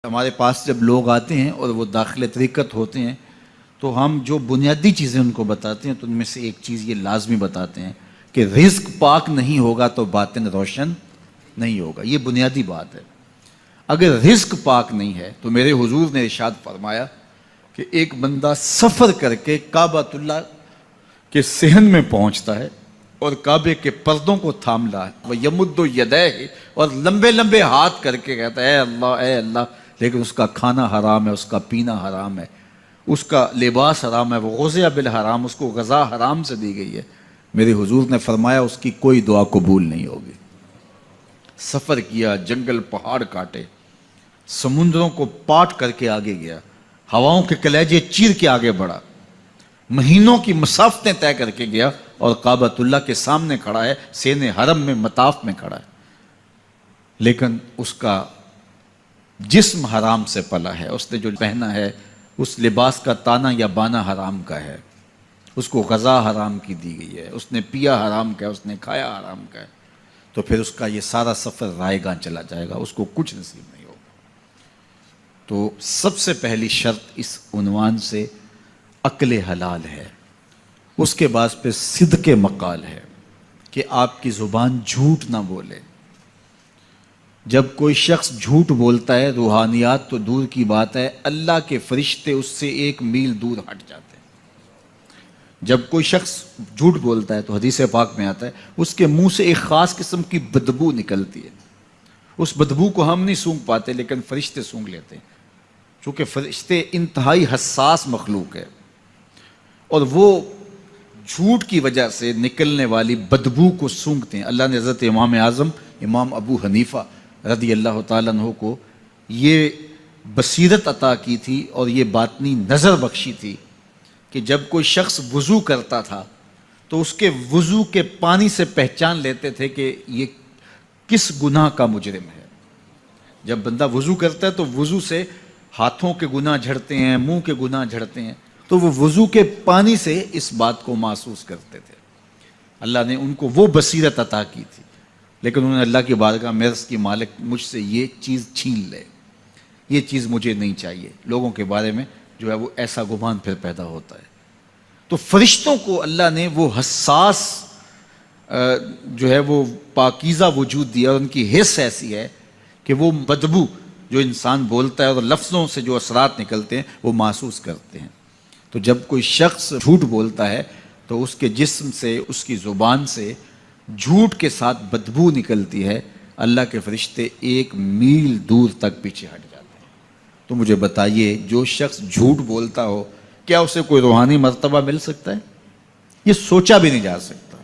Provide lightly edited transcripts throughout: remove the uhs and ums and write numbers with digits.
ہمارے پاس جب لوگ آتے ہیں اور وہ داخل طریقت ہوتے ہیں تو ہم جو بنیادی چیزیں ان کو بتاتے ہیں تو ان میں سے ایک چیز یہ لازمی بتاتے ہیں کہ رزق پاک نہیں ہوگا تو باطن روشن نہیں ہوگا. یہ بنیادی بات ہے. اگر رزق پاک نہیں ہے تو میرے حضور نے ارشاد فرمایا کہ ایک بندہ سفر کر کے کعبۃ اللہ کے صحن میں پہنچتا ہے اور کعبے کے پردوں کو تھام لا ہے وہ یمد یدیہ اور لمبے لمبے ہاتھ کر کے کہتا ہے اے اللہ, لیکن اس کا کھانا حرام ہے, اس کا پینا حرام ہے, اس کا لباس حرام ہے, وہ غذیہ بالحرام, اس کو غذا حرام سے دی گئی ہے. میرے حضور نے فرمایا اس کی کوئی دعا قبول نہیں ہوگی. سفر کیا, جنگل پہاڑ کاٹے, سمندروں کو پاٹ کر کے آگے گیا, ہواؤں کے کلیجے چیر کے آگے بڑھا, مہینوں کی مسافتیں طے کر کے گیا اور کعبۃ اللہ کے سامنے کھڑا ہے, سین حرم میں مطاف میں کھڑا ہے, لیکن اس کا جسم حرام سے پلا ہے. اس نے جو پہنا ہے اس لباس کا تانا یا بانا حرام کا ہے, اس کو غذا حرام کی دی گئی ہے, اس نے پیا حرام کا ہے, اس نے کھایا حرام کا ہے, تو پھر اس کا یہ سارا سفر رائے گاں چلا جائے گا, اس کو کچھ نصیب نہیں ہوگا. تو سب سے پہلی شرط اس عنوان سے عقل حلال ہے. اس کے بعد پہ صدق مقال ہے کہ آپ کی زبان جھوٹ نہ بولے. جب کوئی شخص جھوٹ بولتا ہے, روحانیات تو دور کی بات ہے, اللہ کے فرشتے اس سے 1 میل دور ہٹ جاتے ہیں. جب کوئی شخص جھوٹ بولتا ہے تو حدیث پاک میں آتا ہے اس کے منہ سے ایک خاص قسم کی بدبو نکلتی ہے. اس بدبو کو ہم نہیں سونگھ پاتے لیکن فرشتے سونگھ لیتے ہیں, چونکہ فرشتے انتہائی حساس مخلوق ہے اور وہ جھوٹ کی وجہ سے نکلنے والی بدبو کو سونگھتے ہیں. اللہ نے حضرت امام اعظم امام ابو حنیفہ رضی اللہ تعالیٰ عنہ کو یہ بصیرت عطا کی تھی اور یہ باطنی نظر بخشی تھی کہ جب کوئی شخص وضو کرتا تھا تو اس کے وضو کے پانی سے پہچان لیتے تھے کہ یہ کس گناہ کا مجرم ہے. جب بندہ وضو کرتا ہے تو وضو سے ہاتھوں کے گناہ جھڑتے ہیں, منہ کے گناہ جھڑتے ہیں, تو وہ وضو کے پانی سے اس بات کو محسوس کرتے تھے. اللہ نے ان کو وہ بصیرت عطا کی تھی, لیکن انہوں نے اللہ کی بارگاہ میں عرض کی مالک مجھ سے یہ چیز چھین لے, یہ چیز مجھے نہیں چاہیے. لوگوں کے بارے میں جو ہے وہ ایسا گمان پھر پیدا ہوتا ہے. تو فرشتوں کو اللہ نے وہ حساس جو ہے وہ پاکیزہ وجود دیا, اور ان کی حس ایسی ہے کہ وہ بدبو جو انسان بولتا ہے اور لفظوں سے جو اثرات نکلتے ہیں وہ محسوس کرتے ہیں. تو جب کوئی شخص جھوٹ بولتا ہے تو اس کے جسم سے, اس کی زبان سے جھوٹ کے ساتھ بدبو نکلتی ہے. اللہ کے فرشتے 1 میل دور تک پیچھے ہٹ جاتے ہیں. تو مجھے بتائیے جو شخص جھوٹ بولتا ہو کیا اسے کوئی روحانی مرتبہ مل سکتا ہے؟ یہ سوچا بھی نہیں جا سکتا,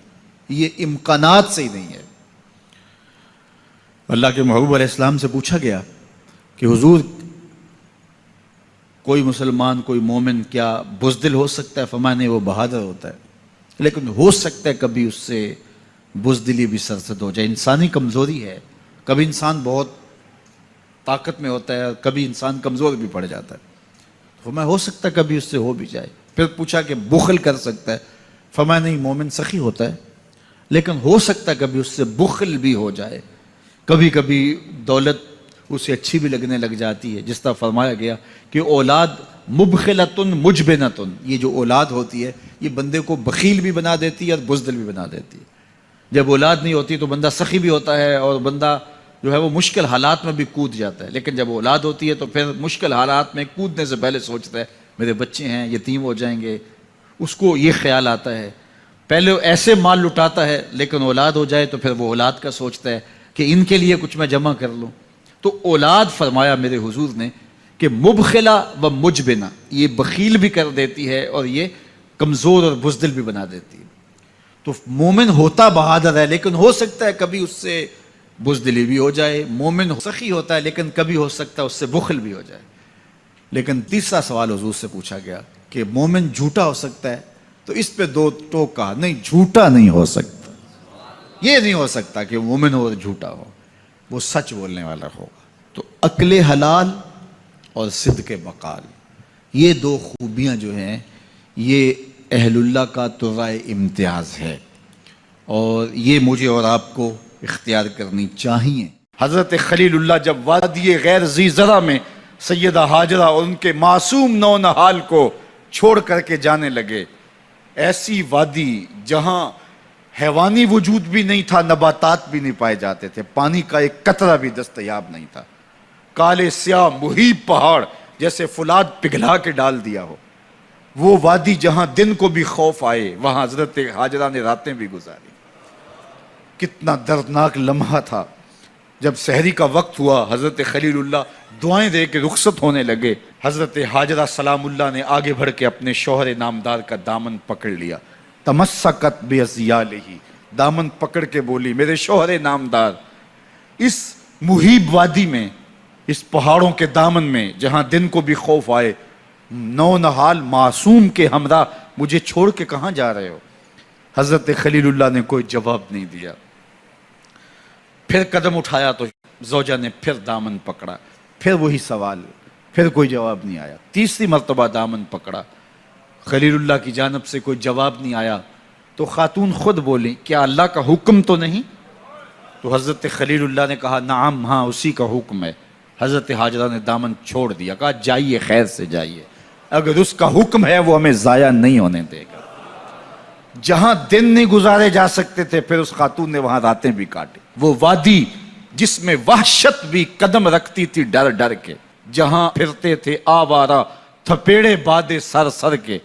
یہ امکانات سے ہی نہیں ہے. اللہ کے محبوب علیہ السلام سے پوچھا گیا کہ حضور کوئی مسلمان کوئی مومن کیا بزدل ہو سکتا ہے؟ فرمایا نہیں, وہ بہادر ہوتا ہے, لیکن ہو سکتا ہے کبھی اس سے بزدلی بھی سرزد ہو جائے. انسانی کمزوری ہے, کبھی انسان بہت طاقت میں ہوتا ہے اور کبھی انسان کمزور بھی پڑ جاتا ہے. فرمایا ہو سکتا ہے کبھی اس سے ہو بھی جائے. پھر پوچھا کہ بخل کر سکتا ہے؟ فرمایا نہیں, مومن سخی ہوتا ہے لیکن ہو سکتا ہے کبھی اس سے بخل بھی ہو جائے. کبھی کبھی دولت اسے اچھی بھی لگنے لگ جاتی ہے, جس طرح فرمایا گیا کہ اولاد مبخلتن مجبنتن, یہ جو اولاد ہوتی ہے یہ بندے کو بخیل بھی بنا دیتی ہے اور بزدل بھی بنا دیتی ہے. جب اولاد نہیں ہوتی تو بندہ سخی بھی ہوتا ہے اور بندہ جو ہے وہ مشکل حالات میں بھی کود جاتا ہے, لیکن جب اولاد ہوتی ہے تو پھر مشکل حالات میں کودنے سے پہلے سوچتا ہے میرے بچے ہیں یتیم ہو جائیں گے. اس کو یہ خیال آتا ہے, پہلے ایسے مال لٹاتا ہے لیکن اولاد ہو جائے تو پھر وہ اولاد کا سوچتا ہے کہ ان کے لیے کچھ میں جمع کر لوں. تو اولاد فرمایا میرے حضور نے کہ مبخلہ و مجبنہ, یہ بخیل بھی کر دیتی ہے اور یہ کمزور اور بزدل بھی بنا دیتی ہے. تو مومن ہوتا بہادر ہے لیکن ہو سکتا ہے کبھی اس سے بزدلی بھی ہو جائے. مومن سخی ہوتا ہے لیکن کبھی ہو سکتا ہے اس سے بخل بھی ہو جائے. لیکن تیسرا سوال حضور سے پوچھا گیا کہ مومن جھوٹا ہو سکتا ہے؟ تو اس پہ 2 ٹوک کہا, نہیں جھوٹا نہیں ہو سکتا. یہ نہیں ہو سکتا کہ مومن ہو اور جھوٹا ہو, وہ سچ بولنے والا ہوگا. تو عقل حلال اور صدق مقال, یہ 2 خوبیاں جو ہیں یہ اہل اللہ کا طرائے امتیاز ہے, اور یہ مجھے اور آپ کو اختیار کرنی چاہیے. حضرت خلیل اللہ جب وادی غیر ذی زرع میں سیدہ ہاجرہ اور ان کے معصوم نونہال کو چھوڑ کر کے جانے لگے. ایسی وادی جہاں حیوانی وجود بھی نہیں تھا، نباتات بھی نہیں پائے جاتے تھے، پانی کا ایک قطرہ بھی دستیاب نہیں تھا. کالے سیاہ محیط پہاڑ جیسے فولاد پگھلا کے ڈال دیا ہو. وہ وادی جہاں دن کو بھی خوف آئے، وہاں حضرت ہاجرہ نے راتیں بھی گزاری. کتنا دردناک لمحہ تھا. جب سحری کا وقت ہوا، حضرت خلیل اللہ دعائیں دے کے رخصت ہونے لگے. حضرت ہاجرہ سلام اللہ نے آگے بڑھ کے اپنے شوہر نامدار کا دامن پکڑ لیا. تمسکت بعضیالہ، دامن پکڑ کے بولی، میرے شوہر نامدار، اس مہیب وادی میں، اس پہاڑوں کے دامن میں جہاں دن کو بھی خوف آئے، نونہال معصوم کے ہمراہ مجھے چھوڑ کے کہاں جا رہے ہو؟ حضرت خلیل اللہ نے کوئی جواب نہیں دیا. پھر قدم اٹھایا تو زوجہ نے پھر دامن پکڑا، پھر وہی سوال، پھر کوئی جواب نہیں آیا. تیسری مرتبہ دامن پکڑا، خلیل اللہ کی جانب سے کوئی جواب نہیں آیا. تو خاتون خود بولی، کیا اللہ کا حکم تو نہیں؟ تو حضرت خلیل اللہ نے کہا، نعم، ہاں اسی کا حکم ہے. حضرت ہاجرہ نے دامن چھوڑ دیا، کہا جائیے، خیر سے جائیے، اگر اس کا حکم ہے وہ ہمیں ضائع نہیں ہونے دے گا. جہاں دن نہیں گزارے جا سکتے تھے، پھر اس خاتون نے وہاں راتیں بھی کاٹی. وہ وادی جس میں وحشت بھی قدم رکھتی تھی ڈر ڈر کے، جہاں پھرتے تھے آوارہ تھپیڑے بادے سر سر کے،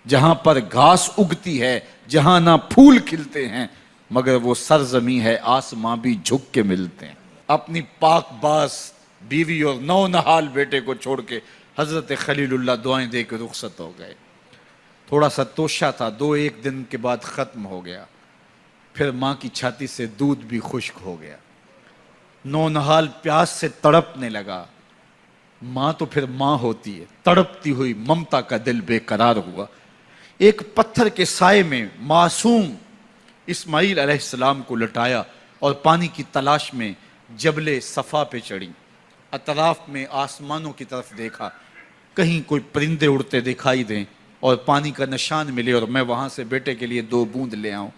جہاں پر گھاس اگتی ہے، جہاں نہ پھول کھلتے ہیں، مگر وہ سرزمین ہے آسماں بھی جھک کے ملتے ہیں. اپنی پاک باز بیوی اور نونہال بیٹے کو چھوڑ کے حضرت خلیل اللہ دعائیں دے کے رخصت ہو گئے. تھوڑا سا توشہ تھا، 2-1 دن کے بعد ختم ہو گیا. پھر ماں کی چھاتی سے دودھ بھی خشک ہو گیا. نونہال پیاس سے تڑپنے لگا. ماں تو پھر ماں ہوتی ہے، تڑپتی ہوئی ممتا کا دل بے قرار ہوا. ایک پتھر کے سائے میں معصوم اسماعیل علیہ السلام کو لٹایا اور پانی کی تلاش میں جبل صفا پہ چڑھی. اطراف میں آسمانوں کی طرف دیکھا، کہیں کوئی پرندے اڑتے دکھائی دیں اور پانی کا نشان ملے اور میں وہاں سے بیٹے کے لیے 2 بوند لے آؤں،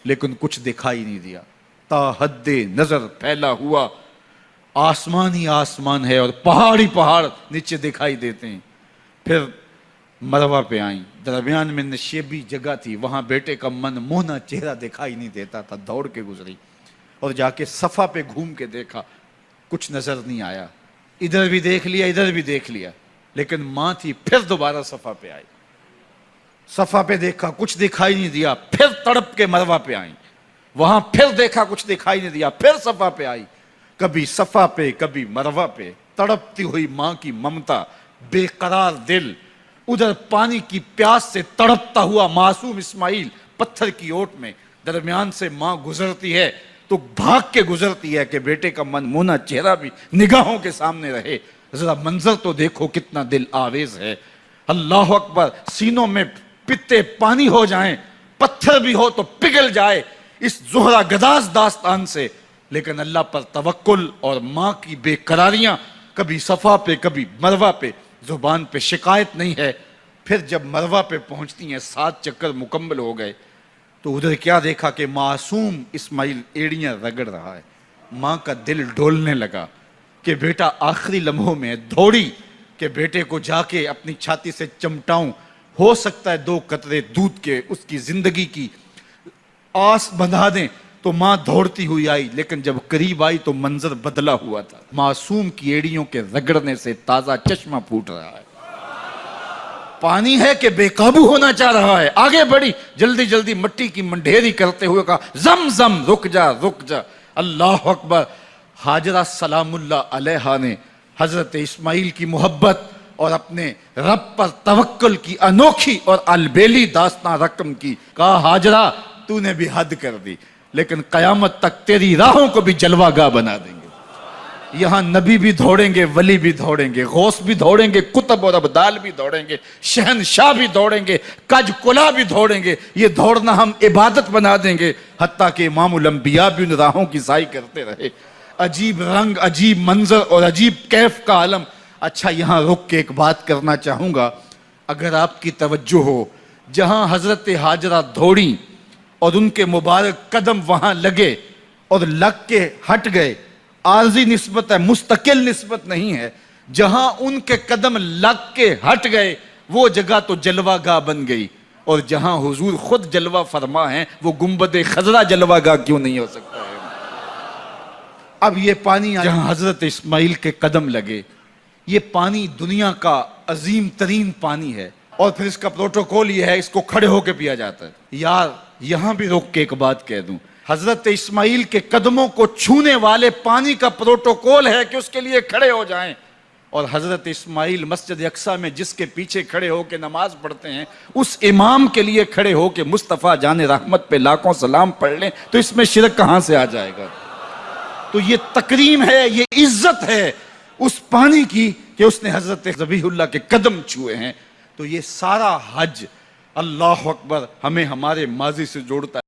لیکن کچھ دکھائی نہیں دیا. تا حد نظر پھیلا ہوا آسمان ہی آسمان ہے اور پہاڑ ہی پہاڑ نیچے دکھائی دیتے ہیں. پھر مروہ پہ آئیں، درمیان میں نشیبی جگہ تھی، وہاں بیٹے کا من موہنا چہرہ دکھائی نہیں دیتا تھا. دوڑ کے گزری اور جا کے صفا پہ گھوم کے دیکھا، کچھ نظر نہیں آیا. ادھر بھی دیکھ لیا، ادھر بھی دیکھ لیا، لیکن ماں تھی. پھر دوبارہ صفا پہ آئی، صفا پہ دیکھا، کچھ دکھائی نہیں دیا. پھر تڑپ کے مروہ پہ آئیں، وہاں پھر دیکھا، کچھ دکھائی نہیں دیا. پھر صفا پہ آئی، کبھی صفا پہ کبھی مروہ پہ. تڑپتی ہوئی ماں کی ممتا، بے قرار دل، ادھر پانی کی پیاس سے تڑپتا ہوا معصوم اسماعیل پتھر کی اوٹ میں. درمیان سے ماں گزرتی ہے تو بھاگ کے گزرتی ہے کہ بیٹے کا من مونا چہرہ بھی نگاہوں کے سامنے رہے. ذرا منظر تو دیکھو کتنا دل آویز ہے. اللہ اکبر، سینوں میں پتے پانی ہو جائیں، پتھر بھی ہو تو پگھل جائے اس زہرہ گداز داستان سے. لیکن اللہ پر توکل اور ماں کی بے قراریاں، کبھی صفا پہ کبھی مروہ پہ، زبان پہ شکایت نہیں ہے. پھر جب مروہ پہ پہنچتی ہیں، 7 چکر مکمل ہو گئے، تو ادھر کیا دیکھا کہ معصوم اسماعیل ایڑیاں رگڑ رہا ہے. ماں کا دل ڈولنے لگا کہ بیٹا آخری لمحوں میں. دوڑی کہ بیٹے کو جا کے اپنی چھاتی سے چمٹاؤں، ہو سکتا ہے 2 قطرے دودھ کے اس کی زندگی کی آس بندھا دیں. تو ماں دوڑتی ہوئی آئی، لیکن جب قریب آئی تو منظر بدلا ہوا تھا. معصوم کی ایڑیوں کے رگڑنے سے تازہ چشمہ پھوٹ رہا ہے. پانی ہے کہ بے قابو ہونا چاہ رہا ہے. آگے بڑھی، جلدی جلدی مٹی کی منڈھیری کرتے ہوئے کہا، زم زم، رک جا رک جا. اللہ اکبر. ہاجرہ سلام اللہ علیہا نے حضرت اسماعیل کی محبت اور اپنے رب پر توکل کی انوکھی اور البیلی داستان رقم کی. کہا، ہاجرہ تو نے بھی حد کر دی، لیکن قیامت تک تیری راہوں کو بھی جلوہ گاہ بنا دیں گے. یہاں نبی بھی دوڑیں گے، ولی بھی دوڑیں گے، غوث بھی دوڑیں گے، کتب اور ابدال بھی دوڑیں گے، شہنشاہ بھی دوڑیں گے، کج کلا بھی دوڑیں گے. یہ دوڑنا ہم عبادت بنا دیں گے. حتیٰ کہ امام الانبیاء بھی ان راہوں کی سائی کرتے رہے. عجیب رنگ، عجیب منظر اور عجیب کیف کا عالم. اچھا، یہاں رک کے ایک بات کرنا چاہوں گا، اگر آپ کی توجہ ہو. جہاں حضرت ہاجرہ دوڑیں اور ان کے مبارک قدم وہاں لگے اور لگ کے ہٹ گئے، عارضی نسبت ہے، مستقل نسبت نہیں ہے. جہاں ان کے قدم لگ کے ہٹ گئے وہ جگہ تو جلوہ گاہ بن گئی، اور جہاں حضور خود جلوہ فرما ہیں وہ گنبد خضرا جلوہ گاہ کیوں نہیں ہو سکتا ہے؟ اب یہ پانی جہاں حضرت اسماعیل کے قدم لگے، یہ پانی دنیا کا عظیم ترین پانی ہے، اور پھر اس کا پروٹوکول یہ ہے، اس کو کھڑے ہو کے پیا جاتا ہے۔ یار یہاں بھی روک کے ایک بات کہہ دوں، حضرت اسماعیل کے قدموں کو چھونے والے پانی کا پروٹوکول ہے کہ اس کے لیے کھڑے ہو جائیں، اور حضرت اسماعیل مسجد اقصیٰ میں جس کے پیچھے کھڑے ہو کے نماز پڑھتے ہیں اس امام کے لیے کھڑے ہو کے مصطفیٰ جان رحمت پہ لاکھوں سلام پڑھ لیں تو اس میں شرک کہاں سے آ جائے گا؟ تو یہ تکریم ہے، یہ عزت ہے اس پانی کی کہ اس نے حضرت ذبیح اللہ کے قدم چھوئے ہیں۔ تو یہ سارا حج، اللہ اکبر، ہمیں ہمارے ماضی سے جوڑتا ہے۔